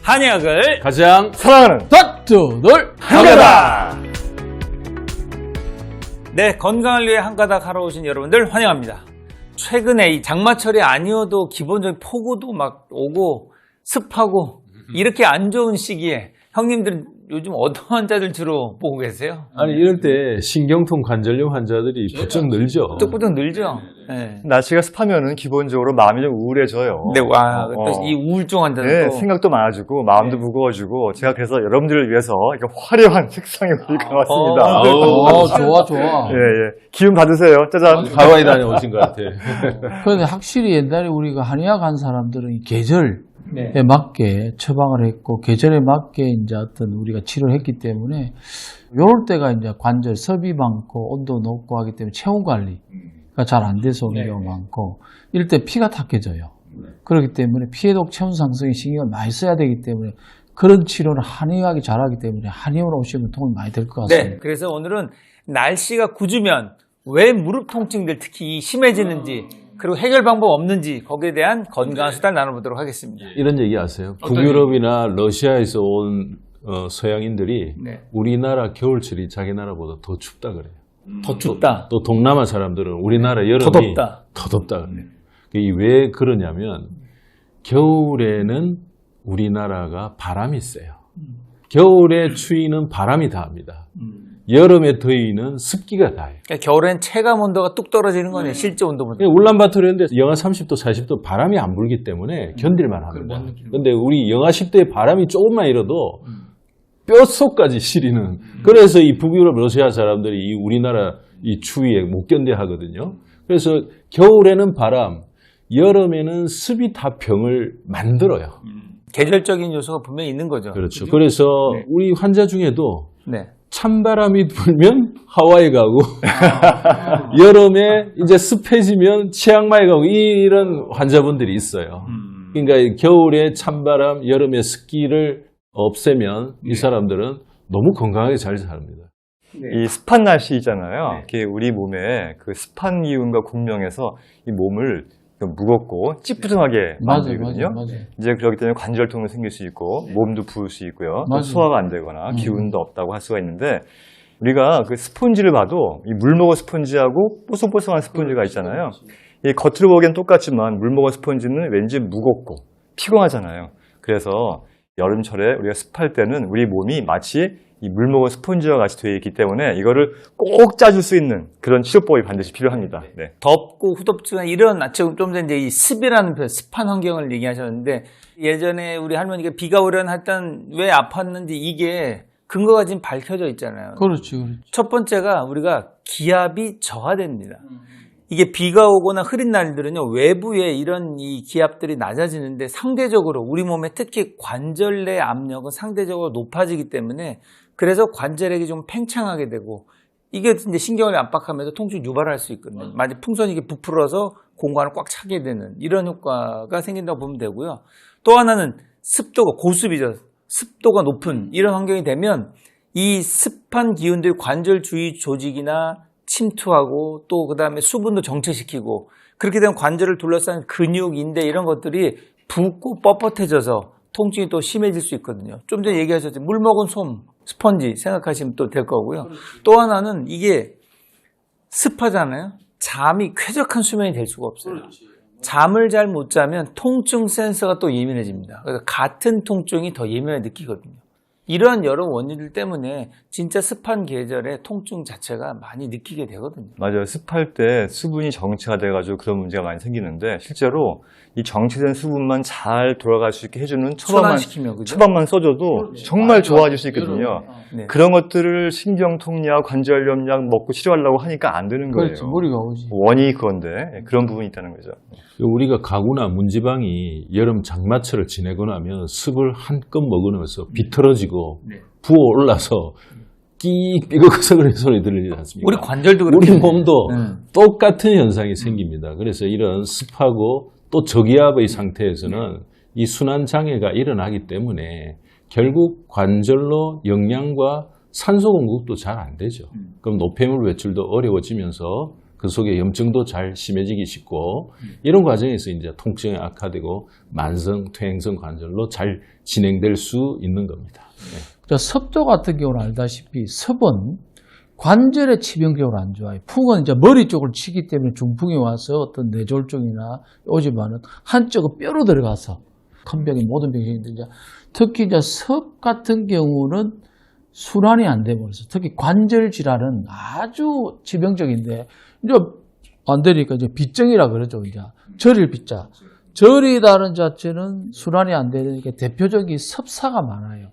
한의학을 가장 사랑하는 덧두돌 한가닥! 네, 건강을 위해 한가닥 하러 오신 여러분들 환영합니다. 최근에 이 장마철이 아니어도 기본적인 폭우도 막 오고 습하고 이렇게 안 좋은 시기에 형님들은 요즘 어떤 환자들 주로 보고 계세요? 아니 이럴 때 신경통 관절염 환자들이 부쩍 늘죠. 뚝뚝 늘죠? 네. 날씨가 습하면은 기본적으로 마음이 좀 우울해져요. 네, 와, 또 이 우울증 환자들도. 네, 생각도 많아지고 마음도 무거워지고 제가 그래서 여러분들을 위해서 이렇게 화려한 색상의 물리가 왔습니다. 좋아. 예, 예. 기운 받으세요. 짜잔. 하와이 다녀오신 것 같아. 그런데 확실히 옛날에 우리가 한의학 한 사람들은 이 계절에 맞게 처방을 했고 계절에 맞게 이제 어떤 우리가 치료를 했기 때문에 요럴 때가 이제 관절 섭이 많고 온도 높고 하기 때문에 체온 관리가 잘 안 돼서 오는 경우가 많고 이럴 때 피가 탁해져요. 그렇기 때문에 피해독 체온 상승에 신경을 많이 써야 되기 때문에 그런 치료는 한의학이 잘하기 때문에 한의원 오시면 도움이 많이 될 것 같습니다. 네, 그래서 오늘은 날씨가 굳으면 왜 무릎 통증들 특히 심해지는지 그리고 해결 방법 없는지 거기에 대한 건강한 수다를 나눠보도록 하겠습니다. 이런 얘기 아세요? 북유럽이나 러시아에서 온 서양인들이 네. 우리나라 겨울철이 자기 나라보다 더 춥다 그래요. 더 춥다. 또 동남아 사람들은 우리나라 여름이 더 덥다. 더 덥다 그래요. 이게 왜 그러냐면 겨울에는 우리나라가 바람이 세요. 겨울의 추위는 바람이 다합니다. 여름의 더위는 습기가 다해요. 그러니까 겨울엔 체감 온도가 뚝 떨어지는 거네, 실제 온도보다. 울란바토르인데 영하 30도, 40도 바람이 안 불기 때문에 견딜만 합니다. 근데 우리 영하 10도에 바람이 조금만 일어도 뼛속까지 시리는. 그래서 이 북유럽 러시아 사람들이 이 우리나라 이 추위에 못 견뎌 하거든요. 그래서 겨울에는 바람, 여름에는 습이 다 병을 만들어요. 계절적인 요소가 분명히 있는 거죠. 그렇죠. 그래서 우리 환자 중에도 네. 찬바람이 불면 하와이 가고 여름에 이제 습해지면 치앙마이 가고 이런 환자분들이 있어요. 그러니까 겨울에 찬바람, 여름에 습기를 없애면 이 사람들은 너무 건강하게 잘 삽니다. 이 습한 날씨잖아요. 이게 우리 몸에 그 습한 기운과 공명에서 이 몸을 무겁고 찌뿌둥하게 만들거든요. 맞아요. 이제 그렇기 때문에 관절통도 생길 수 있고 몸도 부을 수 있고요. 또 맞아요. 소화가 안 되거나 기운도 없다고 할 수가 있는데 우리가 그 스폰지를 봐도 이 물먹어 스폰지하고 뽀송뽀송한 스폰지가 있잖아요. 이 겉으로 보기엔 똑같지만 물먹어 스폰지는 왠지 무겁고 피곤하잖아요. 그래서 여름철에 우리가 습할 때는 우리 몸이 마치 이 물먹어 스폰지와 같이 되어 있기 때문에 이거를 꼭 짜줄 수 있는 그런 치료법이 반드시 필요합니다. 네. 덥고 후덥지만 이런 좀 전에 이제 이 습이라는 표현, 습한 환경을 얘기하셨는데 예전에 우리 할머니가 비가 오려는 했던 왜 아팠는지 이게 근거가 지금 밝혀져 있잖아요. 그렇지. 첫 번째가 우리가 기압이 저하됩니다. 이게 비가 오거나 흐린 날들은요, 외부에 이런 이 기압들이 낮아지는데 상대적으로 우리 몸에 특히 관절 내 압력은 상대적으로 높아지기 때문에 그래서 관절액이 좀 팽창하게 되고 이게 이제 신경을 압박하면서 통증 유발할 수 있거든요. 마치 풍선이 이게 부풀어서 공간을 꽉 차게 되는 이런 효과가 생긴다고 보면 되고요. 또 하나는 습도가 고습이죠. 습도가 높은 이런 환경이 되면 이 습한 기운들이 관절 주위 조직이나 침투하고 또 그다음에 수분도 정체시키고 그렇게 되면 관절을 둘러싼 근육, 인대 이런 것들이 붓고 뻣뻣해져서 통증이 또 심해질 수 있거든요. 좀 전에 얘기하셨죠. 물 먹은 솜, 스펀지 생각하시면 또 될 거고요. 또 하나는 이게 습하잖아요. 잠이 쾌적한 수면이 될 수가 없어요. 잠을 잘 못 자면 통증 센서가 또 예민해집니다. 그래서 같은 통증이 더 예민하게 느끼거든요. 이런 여러 원인들 때문에 진짜 습한 계절에 통증 자체가 많이 느끼게 되거든요. 맞아요. 습할 때 수분이 정체가 돼가지고 그런 문제가 많이 생기는데 실제로 이 정체된 수분만 잘 돌아갈 수 있게 해주는 순환시키면, 그죠? 처방만 써줘도 정말 좋아질 수 있거든요. 네. 그런 것들을 신경통약, 관절염약 먹고 치료하려고 하니까 안 되는 거예요. 그렇지. 무리가 오지. 원인이 그건데 그런 부분이 있다는 거죠. 우리가 가구나 문지방이 여름 장마철을 지내고 나면 습을 한껏 먹으면서 비틀어지고 부어올라서 끼익 삐걱서그런 소리 들리지 않습니까? 우리 관절도 우리 그렇게 몸도 똑같은 현상이 생깁니다. 그래서 이런 습하고 또 저기압의 상태에서는 이 순환 장애가 일어나기 때문에 결국 관절로 영양과 산소 공급도 잘 안 되죠. 그럼 노폐물 배출도 어려워지면서 그 속에 염증도 잘 심해지기 쉽고 이런 과정에서 이제 통증이 악화되고 만성 퇴행성 관절로 잘 진행될 수 있는 겁니다. 네. 섭도 같은 경우는 알다시피 섭은 관절의 치명적으로 안 좋아요. 풍은 이제 머리 쪽을 치기 때문에 중풍이 와서 어떤 뇌졸중이나 오지만은 한쪽은 뼈로 들어가서 큰 병이 모든 병이 생기는데 이제 특히 이제 섭 같은 경우는 순환이 안 되면서 특히 관절 질환은 아주 치명적인데 이제 안 되니까 이제 비증이라 그러죠. 이제 저릴 빗자. 저리다는 자체는 순환이 안 되니까 대표적인 섭사가 많아요.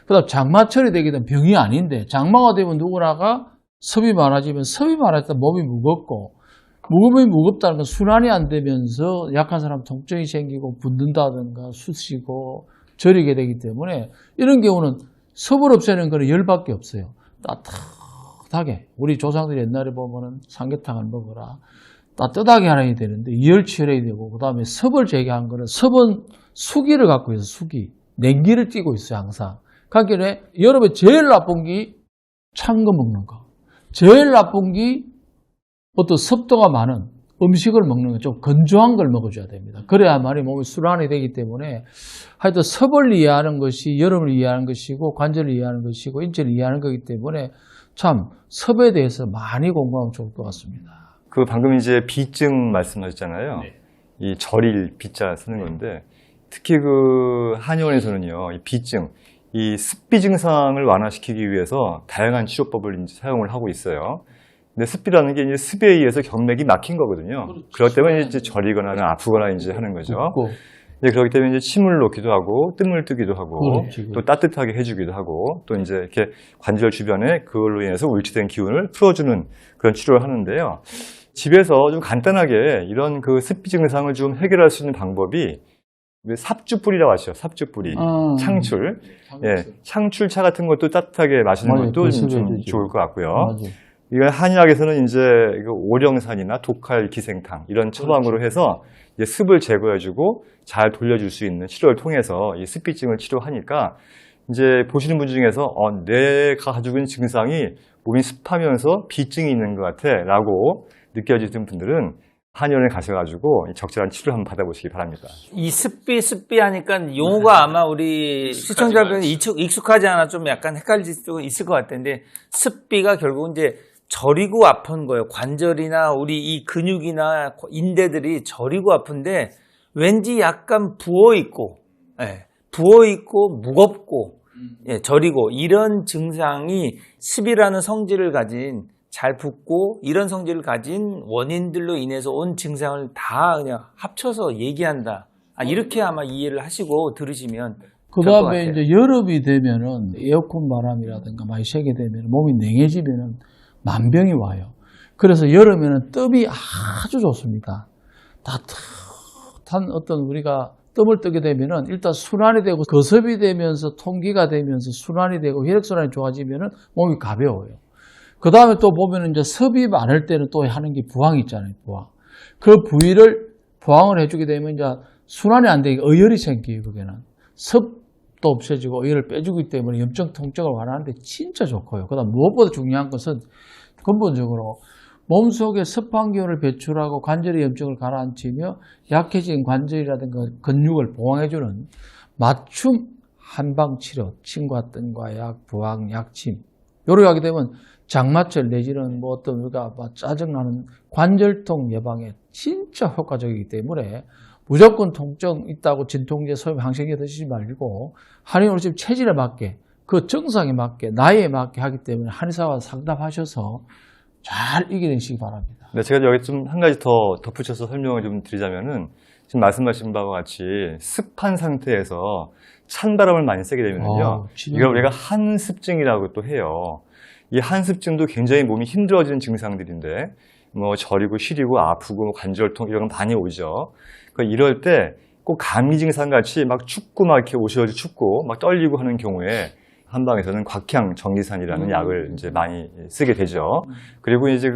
그다음 장마철이 되게 되면 병이 아닌데 장마가 되면 누구나가 섭이 많아지면 섭이 많아지다 몸이 무겁고 몸이 무겁다는 건 순환이 안 되면서 약한 사람 통증이 생기고 붓는다든가 쑤시고 저리게 되기 때문에 이런 경우는 섭을 없애는 거는 열밖에 없어요. 따뜻하게 우리 조상들이 옛날에 보면은 삼계탕을 먹어라 따뜻하게 하려야 되는데 이열치열해야 되고 그다음에 섭을 제거한 거는 섭은 수기를 갖고 있어요. 수기 냉기를 띠고 있어요. 항상 그러니까 여름에 제일 나쁜 게 찬 거 먹는 거 제일 나쁜 게 어떤 습도가 많은 음식을 먹는 거 좀 건조한 걸 먹어줘야 됩니다. 그래야만이 몸이 순환이 되기 때문에 하여튼 섭을 이해하는 것이 여름을 이해하는 것이고 관절을 이해하는 것이고 인체를 이해하는 거기 때문에 참 섭에 대해서 많이 공부하면 좋을 것 같습니다. 그 방금 이제 비증 말씀하셨잖아요. 네. 이 절일 비자 쓰는 건데 특히 그 한의원에서는요, 이 비증, 이 습비 증상을 완화시키기 위해서 다양한 치료법을 이제 사용을 하고 있어요. 근데 습비라는 게 이제 습에 의해서 경맥이 막힌 거거든요. 그렇기 때문에 이제 저리거나 아프거나 이제 하는 거죠. 이제 그렇기 때문에 이제 침을 놓기도 하고 뜸을 뜨기도 하고 그렇지. 또 따뜻하게 해주기도 하고 또 이제 이렇게 관절 주변에 그걸로 인해서 울치된 기운을 풀어주는 그런 치료를 하는데요. 집에서 좀 간단하게 이런 그 습비 증상을 좀 해결할 수 있는 방법이 삽주뿌리라고 하시죠. 삽주뿌리, 창출. 예, 창출차 같은 것도 따뜻하게 마시는 맞아요. 것도 좀 되죠. 좋을 것 같고요. 맞아요. 이거 한의학에서는 이제 오령산이나 독할 기생탕 이런 처방으로 해서 이제 습을 제거해주고 잘 돌려줄 수 있는 치료를 통해서 이 습비증을 치료하니까 이제 보시는 분 중에서 내가 가지고 있는 증상이 몸이 습하면서 비증이 있는 것 같아라고 느껴지는 분들은 한의원에 가셔가지고 적절한 치료를 한번 받아보시기 바랍니다. 이 습비 하니까 용어가 아마 우리 시청자분이 익숙하지 않아 좀 약간 헷갈릴 수도 있을 것 같은데 습비가 결국은 이제 저리고 아픈 거예요. 관절이나 우리 이 근육이나 인대들이 저리고 아픈데 왠지 약간 부어있고, 부어있고 무겁고, 저리고 이런 증상이 습이라는 성질을 가진 잘 붓고 이런 성질을 가진 원인들로 인해서 온 증상을 다 그냥 합쳐서 얘기한다. 이렇게 아마 이해를 하시고 들으시면 그 다음에 이제 여름이 되면은 에어컨 바람이라든가 많이 쐬게 되면 몸이 냉해지면은 만병이 와요. 그래서 여름에는 뜸이 아주 좋습니다. 따뜻한 어떤 우리가 뜸을 뜨게 되면은 일단 순환이 되고 거습이 되면서 통기가 되면서 순환이 되고 혈액순환이 좋아지면은 몸이 가벼워요. 그 다음에 또 보면은 이제 습이 많을 때는 또 하는 게 부항이 있잖아요, 부항. 그 부위를 부항을 해주게 되면 이제 순환이 안 되니까 어혈이 생겨요, 그게는. 습도 없어지고 어혈을 빼주기 때문에 염증 통증을 완화하는데 진짜 좋고요. 그 다음 무엇보다 중요한 것은 근본적으로 몸속에 습한 기운을 배출하고 관절의 염증을 가라앉히며 약해진 관절이라든가 근육을 보강해주는 맞춤 한방치료, 침과 뜸과 약, 부항, 약침. 요렇게 하게 되면 장마철 내지는 뭐 어떤 우리가 짜증나는 관절통 예방에 진짜 효과적이기 때문에 무조건 통증 있다고 진통제, 소염, 항생제 드시지 말고 한의원으로 지금 체질에 맞게 그 증상에 맞게 나이에 맞게 하기 때문에 한의사와 상담하셔서 잘 이겨내시기 바랍니다. 네, 제가 여기 좀 한 가지 더 덧붙여서 설명을 좀 드리자면은 지금 말씀하신 바와 같이 습한 상태에서 찬바람을 많이 쐬게 되면요. 이걸 우리가 한습증이라고 또 해요. 이 한습증도 굉장히 몸이 힘들어지는 증상들인데 뭐 저리고 시리고 아프고 관절통 이런 건 많이 오죠. 그러니까 이럴 때 꼭 감기 증상 같이 막 춥고 막 이렇게 옷이 춥고 막 떨리고 하는 경우에 한방에서는 곽향 정기산이라는 약을 이제 많이 쓰게 되죠. 그리고 이제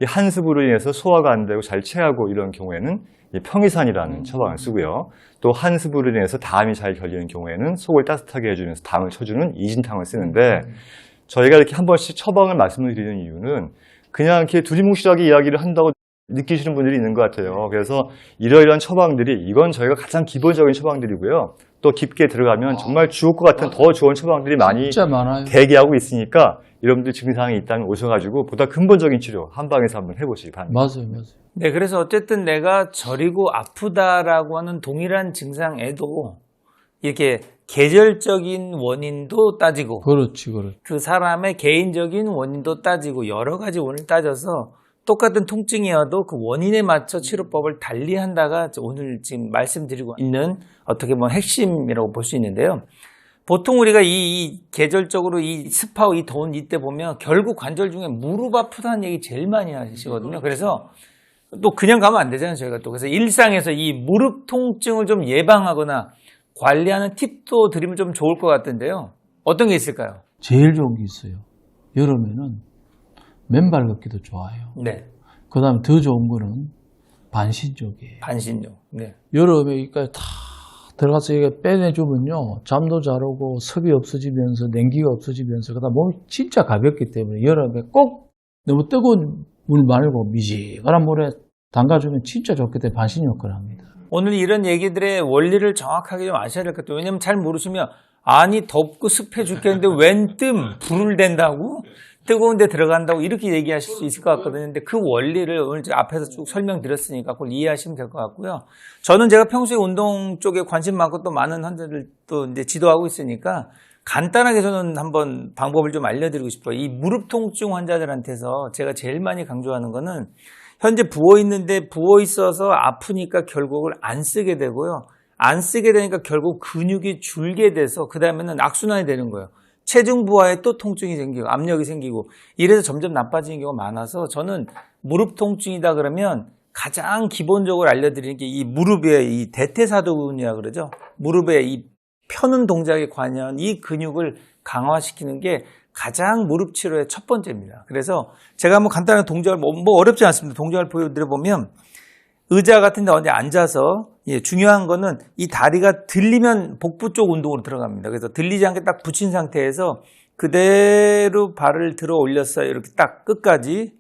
이 한습으로 인해서 소화가 안 되고 잘 체하고 이런 경우에는 이 평이산이라는 처방을 쓰고요. 또 한습으로 인해서 담이 잘 결리는 경우에는 속을 따뜻하게 해주면서 담을 쳐주는 이진탕을 쓰는데 저희가 이렇게 한 번씩 처방을 말씀을 드리는 이유는 그냥 이렇게 두리뭉실하게 이야기를 한다고 느끼시는 분들이 있는 것 같아요. 그래서 이러이러한 처방들이 이건 저희가 가장 기본적인 처방들이고요. 또 깊게 들어가면 정말 죽을 것 같은 더 좋은 처방들이 많이 진짜 많아요. 대기하고 있으니까 여러분들 증상이 있다면 오셔가지고 보다 근본적인 치료 한방에서 한번 해보시기 바랍니다. 맞아요. 네, 그래서 어쨌든 내가 저리고 아프다라고 하는 동일한 증상에도 이렇게 계절적인 원인도 따지고 그렇지. 그 사람의 개인적인 원인도 따지고 여러 가지 원인을 따져서 똑같은 통증이어도 그 원인에 맞춰 치료법을 달리한다가 오늘 지금 말씀드리고 있는 어떻게 보면 핵심이라고 볼 수 있는데요. 보통 우리가 이 계절적으로 이 습하고 이 더운 이때 보면 결국 관절 중에 무릎 아프다는 얘기 제일 많이 하시거든요. 그래서 또 그냥 가면 안 되잖아요, 저희가 또. 그래서 일상에서 이 무릎 통증을 좀 예방하거나 관리하는 팁도 드리면 좀 좋을 것 같은데요. 어떤 게 있을까요? 제일 좋은 게 있어요. 여름에는 맨발 걷기도 좋아요. 네. 그 다음에 더 좋은 거는 반신욕이에요. 반신욕. 네. 여름에 여기까지 다 들어가서 이게 빼내주면요. 잠도 잘 오고 습이 없어지면서 냉기가 없어지면서 그다음 몸이 진짜 가볍기 때문에 여름에 꼭 너무 뜨거운 물 말고 미지근한 물에 담가주면 진짜 좋기 때문에 반신욕을 합니다. 오늘 이런 얘기들의 원리를 정확하게 좀 아셔야 될 것 같아요. 왜냐면 잘 모르시면 아니 덥고 습해 죽겠는데 웬 뜸 불을 댄다고? 뜨거운 데 들어간다고 이렇게 얘기하실 수 있을 것 같거든요. 근데 그 원리를 오늘 앞에서 쭉 설명드렸으니까 그걸 이해하시면 될 것 같고요. 저는 제가 평소에 운동 쪽에 관심 많고 또 많은 환자들 또 이제 지도하고 있으니까 간단하게 저는 한번 방법을 좀 알려드리고 싶어요. 이 무릎 통증 환자들한테서 제가 제일 많이 강조하는 거는 현재 부어있는데 부어있어서 아프니까 결국을 안 쓰게 되고요. 안 쓰게 되니까 결국 근육이 줄게 돼서 그 다음에는 악순환이 되는 거예요. 체중 부하에 또 통증이 생기고 압력이 생기고 이래서 점점 나빠지는 경우가 많아서 저는 무릎 통증이다 그러면 가장 기본적으로 알려드리는 게 이 무릎의 이 대퇴사두근이라고 그러죠. 무릎의 이 펴는 동작에 관여한 이 근육을 강화시키는 게 가장 무릎 치료의 첫 번째입니다. 그래서 제가 한번 간단한 동작을 뭐 어렵지 않습니다. 동작을 보여드려 보면 의자 같은 데 어디 앉아서 중요한 거는 이 다리가 들리면 복부 쪽 운동으로 들어갑니다. 그래서 들리지 않게 딱 붙인 상태에서 그대로 발을 들어 올렸어요. 이렇게 딱 끝까지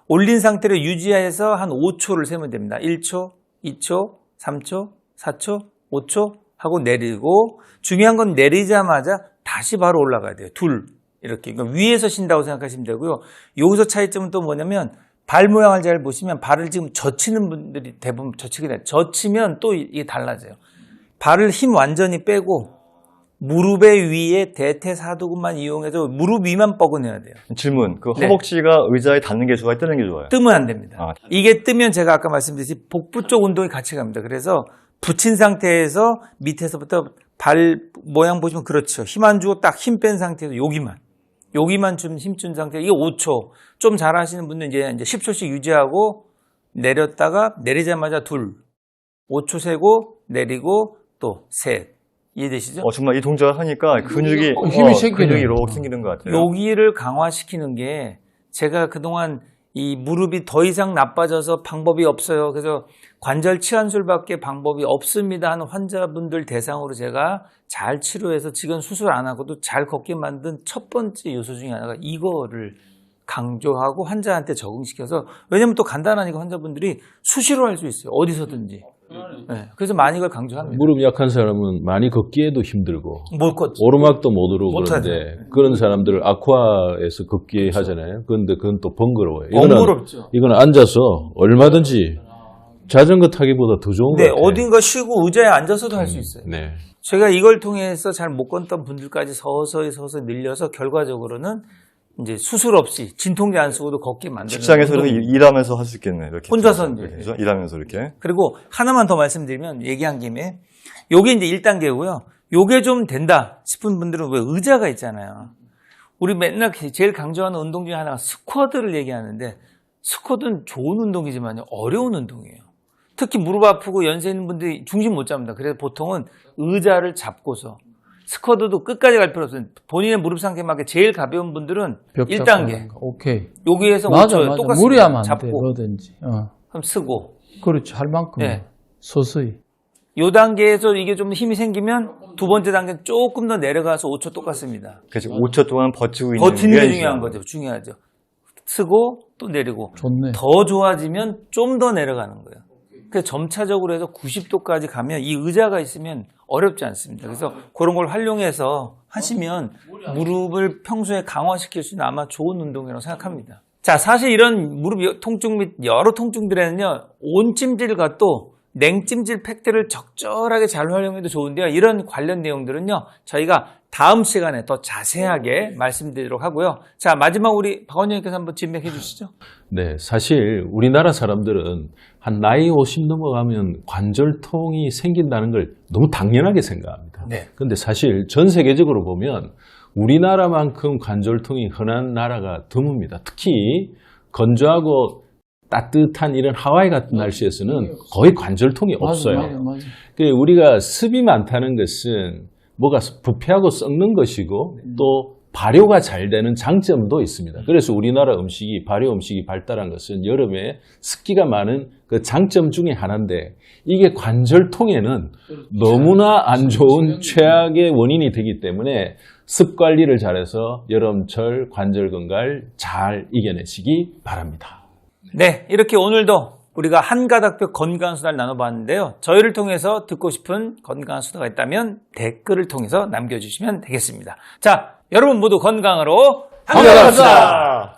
올린 상태로 유지해서 한 5초를 세면 됩니다. 1초, 2초, 3초, 4초, 5초 하고 내리고 중요한 건 내리자마자 다시 바로 올라가야 돼요. 둘 이렇게 그러니까 위에서 쉰다고 생각하시면 되고요. 여기서 차이점은 또 뭐냐면 발 모양을 잘 보시면 발을 지금 젖히는 분들이 대부분 젖히게 돼요. 젖히면 또 이게 달라져요. 발을 힘 완전히 빼고 무릎의 위에 대퇴사두근만 이용해서 무릎 위만 뻐근해야 돼요. 질문. 그 허벅지가 의자에 닿는 게 좋아요? 뜨는 게 좋아요? 뜨면 안 됩니다. 아. 이게 뜨면 제가 아까 말씀드렸듯이 복부 쪽 운동이 같이 갑니다. 그래서 붙인 상태에서 밑에서부터 발 모양 보시면 그렇죠. 힘 안 주고 딱 힘 뺀 상태에서 여기만 좀 힘 준 상태. 이게 5초. 좀 잘하시는 분들은 이제 10초씩 유지하고 내렸다가 내리자마자 둘. 5초 세고 내리고 또 셋. 이해되시죠? 정말 이 동작을 하니까 근육이 힘이 생기네. 근육이 이렇게 생기는 것 같아요. 여기를 강화시키는 게 제가 그동안 이 무릎이 더 이상 나빠져서 방법이 없어요. 그래서 관절 치환술밖에 방법이 없습니다 하는 환자분들 대상으로 제가 잘 치료해서 지금 수술 안 하고도 잘 걷게 만든 첫 번째 요소 중에 하나가 이거를 강조하고 환자한테 적응시켜서 왜냐면 또 간단하니까 환자분들이 수시로 할 수 있어요. 어디서든지. 네, 그래서 많이 이걸 강조합니다. 무릎 약한 사람은 많이 걷기에도 힘들고 못 걷죠. 오르막도 못 오르고 못하죠. 그런데 그런 사람들을 아쿠아에서 걷기 하잖아요. 그런데 그건 또 번거로워요. 번거롭죠. 이거는 앉아서 얼마든지 자전거 타기보다 더 좋은 것 네, 같아요. 어딘가 쉬고 의자에 앉아서도 할 수 있어요. 네. 제가 이걸 통해서 잘 못 걷던 분들까지 서서히 늘려서 결과적으로는 이제 수술 없이 진통제 안 쓰고도 걷게 만드는 직장에서는 운동입니다. 일하면서 할 수 있겠네. 이렇게 혼자서 이렇게, 이제. 그죠? 일하면서 이렇게. 그리고 하나만 더 말씀드리면 얘기한 김에 요게 이제 1단계고요. 요게 좀 된다 싶은 분들은 왜 의자가 있잖아요. 우리 맨날 제일 강조하는 운동 중에 하나가 스쿼트를 얘기하는데 스쿼트는 좋은 운동이지만 어려운 운동이에요. 특히 무릎 아프고 연세 있는 분들이 중심 못 잡니다. 그래서 보통은 의자를 잡고서 스쿼트도 끝까지 갈 필요 없어요. 본인의 무릎 상태에 맞게 제일 가벼운 분들은 1단계. 오케이. 여기에서 맞아. 5초 똑같습니다. 무리하면 안 돼. 잡고 뭐든지. 그럼 쓰고. 그렇지. 할 만큼. 네. 서서히. 요 단계에서 이게 좀 힘이 생기면 두 번째 단계는 조금 더 내려가서 5초 똑같습니다. 그렇죠. 5초 동안 버티고 있는 버티는 게 게 중요한 거죠. 중요하죠. 쓰고 또 내리고 좋네. 더 좋아지면 좀 더 내려가는 거예요. 그래서 점차적으로 해서 90도까지 가면 이 의자가 있으면 어렵지 않습니다. 그래서 그런 걸 활용해서 하시면 무릎을 평소에 강화시킬 수 있는 아마 좋은 운동이라고 생각합니다. 자, 사실 이런 무릎 통증 및 여러 통증들에는요, 온찜질과 또 냉찜질 팩들을 적절하게 잘 활용해도 좋은데요. 이런 관련 내용들은요, 저희가 다음 시간에 더 자세하게 말씀드리도록 하고요. 자, 마지막 우리 박 원장님께서 한번 진맥해 주시죠. 네, 사실 우리나라 사람들은 한 나이 50 넘어가면 관절통이 생긴다는 걸 너무 당연하게 생각합니다. 네. 근데 사실 전 세계적으로 보면 우리나라만큼 관절통이 흔한 나라가 드뭅니다. 특히 건조하고 따뜻한 이런 하와이 같은 날씨에서는 거의 관절통이 없어요. 맞아. 우리가 습이 많다는 것은 뭐가 부패하고 썩는 것이고 또 발효가 잘 되는 장점도 있습니다. 그래서 우리나라 음식이 발효 음식이 발달한 것은 여름에 습기가 많은 그 장점 중에 하나인데 이게 관절통에는 너무나 안 좋은 최악의 원인이 되기 때문에 습 관리를 잘해서 여름철 관절 건강을 잘 이겨내시기 바랍니다. 네, 이렇게 오늘도 우리가 한 가닥뼈 건강한 수다를 나눠봤는데요. 저희를 통해서 듣고 싶은 건강한 수다가 있다면 댓글을 통해서 남겨주시면 되겠습니다. 자, 여러분 모두 건강으로 함께 갑시다.